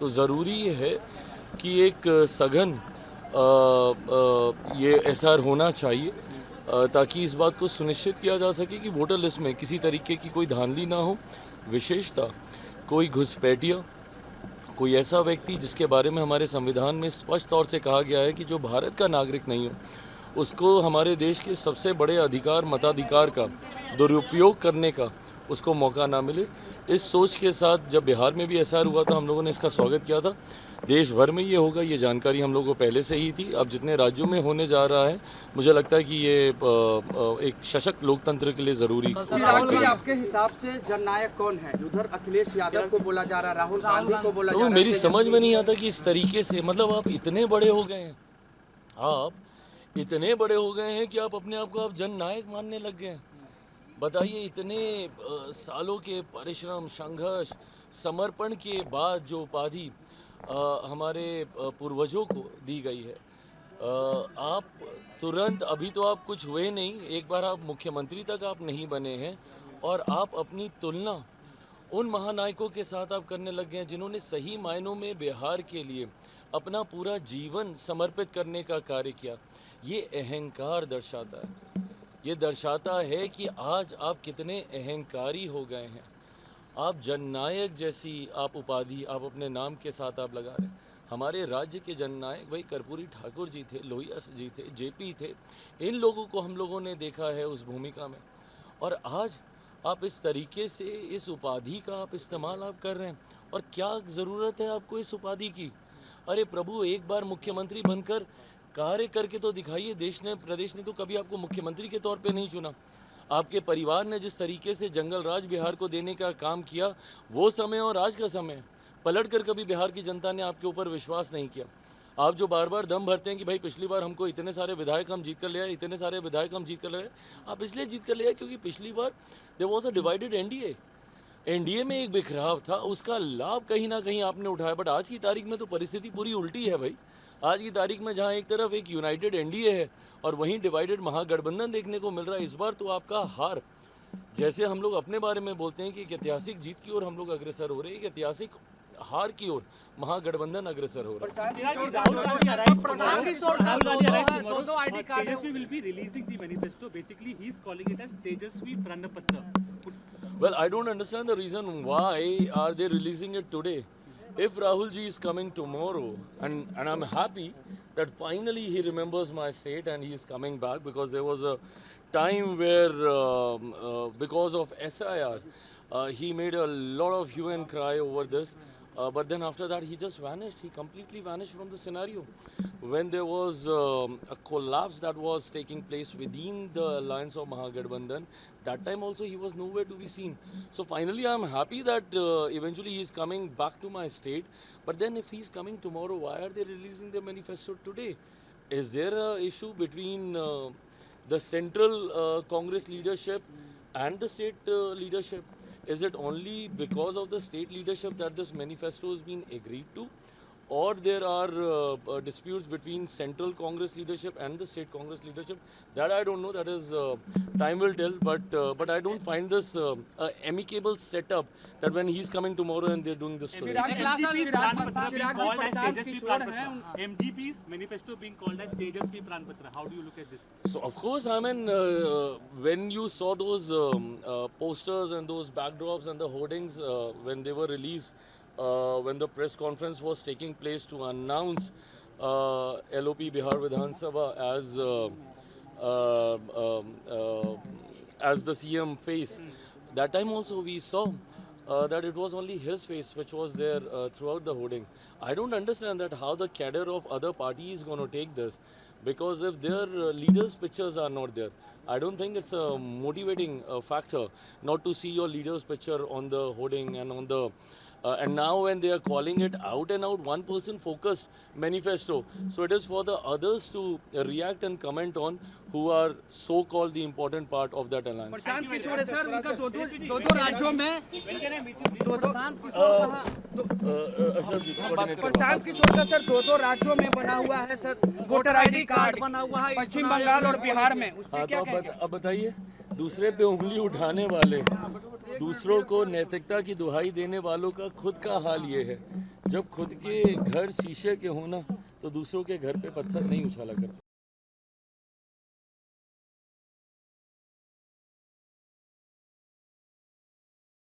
तो ज़रूरी है कि एक सघन ये एसआर होना चाहिए ताकि इस बात को सुनिश्चित किया जा सके कि वोटर लिस्ट में किसी तरीके की कोई धांधली ना हो, विशेषता कोई घुसपैठिया, कोई ऐसा व्यक्ति जिसके बारे में हमारे संविधान में स्पष्ट तौर से कहा गया है कि जो भारत का नागरिक नहीं हो उसको हमारे देश के सबसे बड़े अधिकार मताधिकार का दुरुपयोग करने का उसको मौका ना मिले। इस सोच के साथ जब बिहार में भी एसआर हुआ था हम लोगों ने इसका स्वागत किया था। देश भर में ये होगा, ये जानकारी हम लोगों को पहले से ही थी। अब जितने राज्यों में होने जा रहा है मुझे लगता है कि ये एक सशक्त लोकतंत्र के लिए ज़रूरी है। आपके हिसाब से जननायक कौन है? उधर अखिलेश यादव को बोला जा रहा है, राहुल गांधी को बोला जा रहा है। मेरी समझ में नहीं आता कि इस तरीके से, मतलब आप इतने बड़े हो गए हैं, आप इतने बड़े हो गए हैं कि आप अपने आप को आप जननायक मानने लग गए हैं। बताइए, इतने सालों के परिश्रम, संघर्ष, समर्पण के बाद जो उपाधि हमारे पूर्वजों को दी गई है, आप तुरंत, अभी तो आप कुछ हुए नहीं, एक बार आप मुख्यमंत्री तक आप नहीं बने हैं और आप अपनी तुलना उन महानायकों के साथ आप करने लग गए हैं जिन्होंने सही मायनों में बिहार के लिए अपना पूरा जीवन समर्पित करने का कार्य किया। ये अहंकार दर्शाता है, ये दर्शाता है कि आज आप कितने अहंकारी हो गए हैं। आप जननायक जैसी आप उपाधि आप अपने नाम के साथ आप लगा रहे हैं। हमारे राज्य के जननायक भाई कर्पूरी ठाकुर जी थे, लोहिया जी थे, जेपी थे, इन लोगों को हम लोगों ने देखा है उस भूमिका में, और आज आप इस तरीके से इस उपाधि का आप इस्तेमाल आप कर रहे हैं। और क्या ज़रूरत है आपको इस उपाधि की? अरे प्रभु, एक बार मुख्यमंत्री बनकर कार्य करके तो दिखाइए। देश ने, प्रदेश ने तो कभी आपको मुख्यमंत्री के तौर पे नहीं चुना। आपके परिवार ने जिस तरीके से जंगल राज बिहार को देने का काम किया, वो समय और आज का समय पलट कर कभी बिहार की जनता ने आपके ऊपर विश्वास नहीं किया। आप जो बार बार दम भरते हैं कि भाई पिछली बार हमको इतने सारे विधायक हम जीत कर ले आए, इतने सारे विधायक हम जीत कर ले आए, आप इसलिए जीत कर ले आए क्योंकि पिछली बार there was a divided NDA, NDA में एक बिखराव था, उसका लाभ कहीं ना कहीं आपने उठाया। बट आज की तारीख में तो परिस्थिति पूरी उल्टी है भाई। आज की तारीख में जहां एक तरफ एक यूनाइटेड एनडीए है और वहीं डिवाइडेड महागठबंधन देखने को मिल रहा है। इस बार तो आपका हार, जैसे हम लोग अपने बारे में बोलते हैं कि एक ऐतिहासिक जीत की ओर हम लोग अग्रसर हो रहे हैं, एक ऐतिहासिक हार की ओर महागठबंधन अग्रसर हो रहा है। Well, I don't understand the reason why are they releasing it today. If Rahul ji is coming tomorrow, and I'm happy that finally he remembers my state and he is coming back, because there was a time where because of SIR he made a lot of hue and cry over this. But then after that he just vanished. He completely vanished from the scenario. When there was a collapse that was taking place within the alliance of Mahagठबंधन, that time also he was nowhere to be seen. So finally I am happy that eventually he is coming back to my state. But then if he is coming tomorrow, why are they releasing the manifesto today? Is there a issue between the central Congress leadership and the state leadership? Is it only because of the state leadership that this manifesto has been agreed to? Or there are disputes between central Congress leadership and the state Congress leadership? That I don't know. That is time will tell. But I don't find this amicable setup that when he's coming tomorrow and they're doing this today. MGP's manifesto being called as Tejasvi Pranpatra. How do you look at this? So of course, I mean, when you saw those posters and those backdrops and the hoardings when they were released, when the press conference was taking place to announce LOP Bihar Vidhan Sabha as the CM face, that time also we saw that it was only his face which was there throughout the hoarding. I don't understand that how the cadre of other parties is going to take this, because if their leaders' pictures are not there, I don't think it's a motivating factor not to see your leader's picture on the hoarding and on the and now when they are calling it out and out one person focused manifesto, so it is for the others to react and comment on who are so called the important part of that alliance. Prashant Kishor sir, उनका दो राज्यों में प्रशांत किशोर का sir दो राज्यों में बना हुआ है सर वोटर आईडी कार्ड बना हुआ है, पश्चिम बंगाल और बिहार में। उस पर क्या अब बताइए, दूसरे पे उंगली उठाने वाले, दूसरों को नैतिकता की दुहाई देने वालों का खुद का हाल ये है। जब खुद के घर शीशे के होना तो दूसरों के घर पे पत्थर नहीं उछाला करते।